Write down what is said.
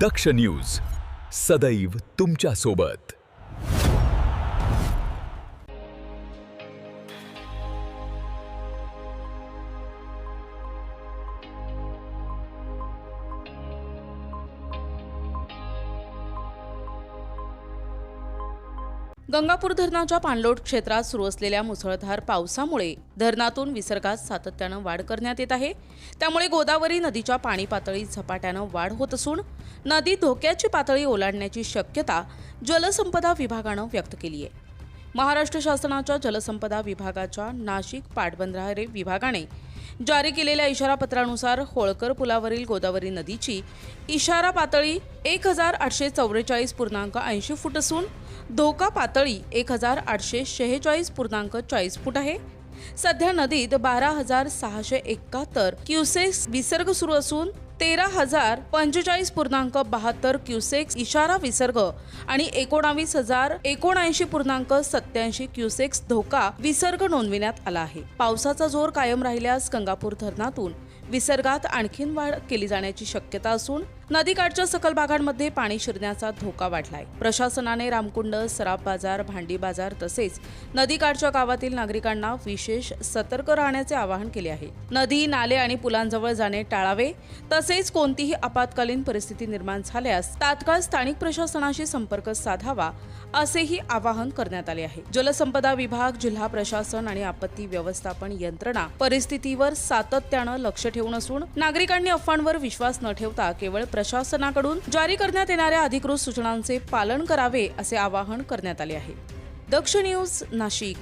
दक्ष news सदैव तुमच्या सोबत। गंगापूर धरणाच्या पाणलोट क्षेत्रात सुरू असलेल्या मुसळधार पावसामुळे धरणातून विसर्गात सातत्यानं वाढ करण्यात येत आहे। त्यामुळे गोदावरी नदीच्या पाणी पातळीत झपाट्यानं वाढ होत असून नदी धोक्याची पातळी ओलांडण्याची शक्यता जलसंपदा विभागानं व्यक्त केली आहे। महाराष्ट्र शासनाच्या जलसंपदा विभागाच्या नाशिक पाटबंधारे विभागाने जारी केलेल्या इशारापत्रानुसार होळकर पुलावरील गोदावरी नदीची इशारा पातळी 1844.80 फूट असून धोका पातळी 1846.40 फूट आहे। सध्या नदीत 12,671 क्युसेक्स विसर्ग सुरू असून 13,045.72 क्युसेक्स इशारा विसर्ग आणि 19,079.87 क्युसेक्स धोका विसर्ग नोंदविण्यात आला आहे। पावसाचा जोर कायम राहिल्यास गंगापूर धरणातून विसर्गात आणखीन वाढ केली जाण्याची शक्यता असून नदीकाठच्या सखल भागांमध्ये पाणी शिरण्याचा धोका वाढलाय। प्रशासनाने रामकुंड, सराफ बाजार, भांडी बाजार तसेच नदीकाठच्या गावातील नागरिकांना विशेष सतर्क राहण्याचे आवाहन केले आहे। नदी, नाले आणि पुलांजवळ जाणे टाळावे तसेच कोणतीही आपत्कालीन परिस्थिती निर्माण झाल्यास तात्काळ स्थानिक प्रशासनाशी संपर्क साधावा असेही आवाहन करण्यात आले आहे। जलसंपदा विभाग, जिल्हा प्रशासन आणि आपत्ती व्यवस्थापन यंत्रणा परिस्थितीवर सातत्यानं लक्ष ठेवून असून नागरिकांनी अफवांवर विश्वास न ठेवता केवळ प्रशासनाकडून जारी करण्यात येणाऱ्या अधिकृत सूचनांचे पालन करावे असे आवाहन करण्यात आले आहे। दक्ष न्यूज नाशिक।